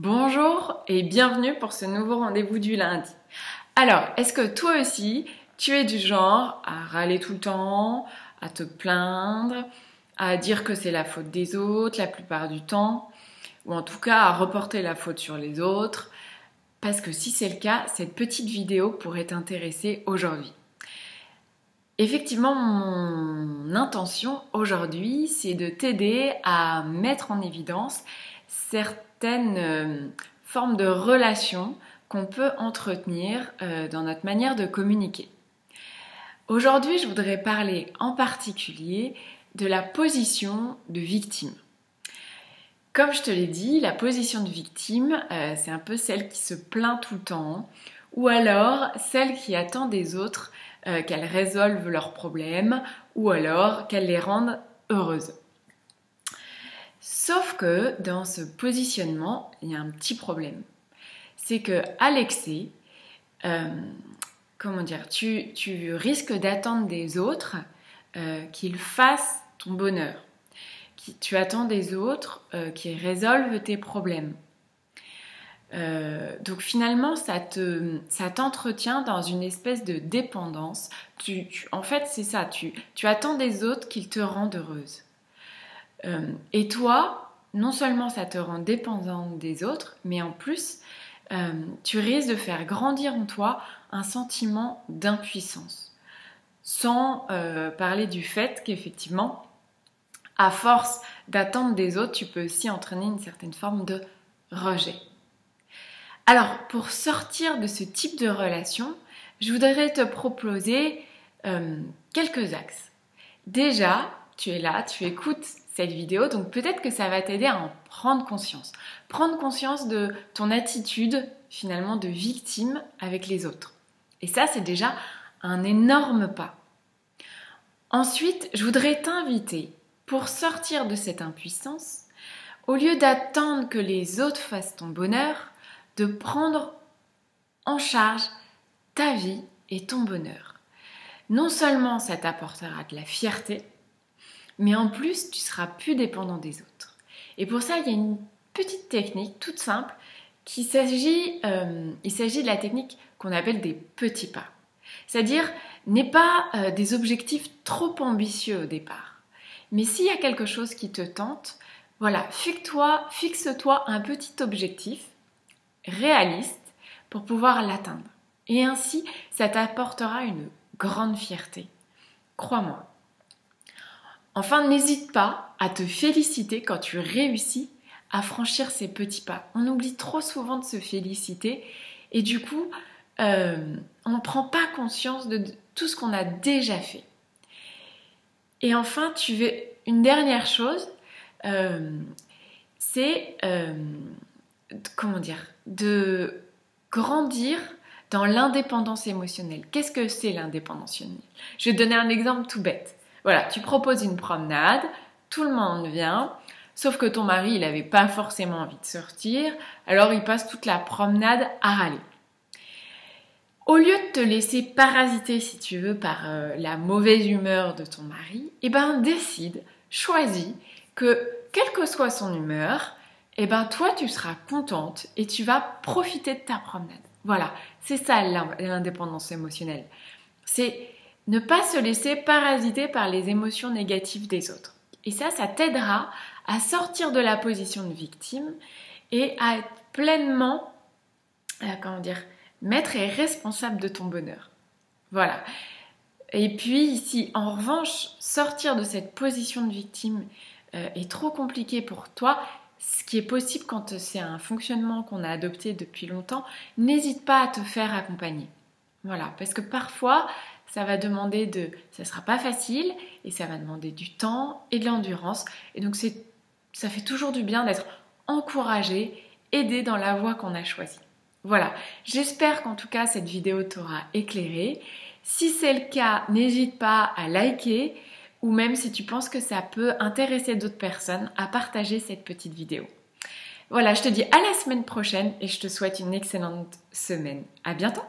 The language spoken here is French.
Bonjour et bienvenue pour ce nouveau rendez-vous du lundi. Alors, est-ce que toi aussi, tu es du genre à râler tout le temps, à te plaindre, à dire que c'est la faute des autres la plupart du temps, ou en tout cas à reporter la faute sur les autres? Parce que si c'est le cas, cette petite vidéo pourrait t'intéresser aujourd'hui. Effectivement, mon intention aujourd'hui, c'est de t'aider à mettre en évidence certaines formes de relations qu'on peut entretenir dans notre manière de communiquer. Aujourd'hui, je voudrais parler en particulier de la position de victime. Comme je te l'ai dit, la position de victime, c'est un peu celle qui se plaint tout le temps, ou alors celle qui attend des autres qu'elles résolvent leurs problèmes, ou alors qu'elles les rendent heureuses. Sauf que dans ce positionnement, il y a un petit problème. C'est que à l'excès, tu risques d'attendre des autres qu'ils fassent ton bonheur. Tu attends des autres qui résolvent tes problèmes. Donc finalement, ça t'entretient dans une espèce de dépendance. En fait, c'est ça, tu attends des autres qu'ils te rendent heureuse. Et toi, non seulement ça te rend dépendante des autres, mais en plus, tu risques de faire grandir en toi un sentiment d'impuissance. Sans parler du fait qu'effectivement, à force d'attendre des autres, tu peux aussi entraîner une certaine forme de rejet. Alors, pour sortir de ce type de relation, je voudrais te proposer quelques axes. Déjà, tu es là, tu écoutes cette vidéo, donc peut-être que ça va t'aider à en prendre conscience. Prendre conscience de ton attitude, finalement, de victime avec les autres. Et ça, c'est déjà un énorme pas. Ensuite, je voudrais t'inviter, pour sortir de cette impuissance, au lieu d'attendre que les autres fassent ton bonheur, de prendre en charge ta vie et ton bonheur. Non seulement ça t'apportera de la fierté, mais en plus tu seras plus dépendant des autres. Et pour ça, il y a une petite technique toute simple il s'agit de la technique qu'on appelle des petits pas. C'est-à-dire, n'aie pas des objectifs trop ambitieux au départ. Mais s'il y a quelque chose qui te tente, voilà, fixe-toi un petit objectif réaliste pour pouvoir l'atteindre. Et ainsi, ça t'apportera une grande fierté. Crois-moi. Enfin, n'hésite pas à te féliciter quand tu réussis à franchir ces petits pas. On oublie trop souvent de se féliciter et du coup, on ne prend pas conscience de tout ce qu'on a déjà fait. Et enfin, une dernière chose, c'est de grandir dans l'indépendance émotionnelle. Qu'est-ce que c'est l'indépendance émotionnelle? Je vais te donner un exemple tout bête. Voilà, tu proposes une promenade, tout le monde vient, sauf que ton mari, il n'avait pas forcément envie de sortir, alors il passe toute la promenade à râler. Au lieu de te laisser parasiter, si tu veux, par la mauvaise humeur de ton mari, choisis que, quelle que soit son humeur, toi, tu seras contente et tu vas profiter de ta promenade. Voilà, c'est ça l'indépendance émotionnelle. C'est ne pas se laisser parasiter par les émotions négatives des autres. Et ça t'aidera à sortir de la position de victime et à être pleinement, maître et responsable de ton bonheur. Voilà. Et puis, si en revanche, sortir de cette position de victime est trop compliqué pour toi, ce qui est possible quand c'est un fonctionnement qu'on a adopté depuis longtemps, n'hésite pas à te faire accompagner. Voilà, parce que parfois, ça sera pas facile et ça va demander du temps et de l'endurance. Et donc, ça fait toujours du bien d'être encouragé, aidé dans la voie qu'on a choisie. Voilà, j'espère qu'en tout cas, cette vidéo t'aura éclairé. Si c'est le cas, n'hésite pas à liker ou même si tu penses que ça peut intéresser d'autres personnes, à partager cette petite vidéo. Voilà, je te dis à la semaine prochaine et je te souhaite une excellente semaine. À bientôt!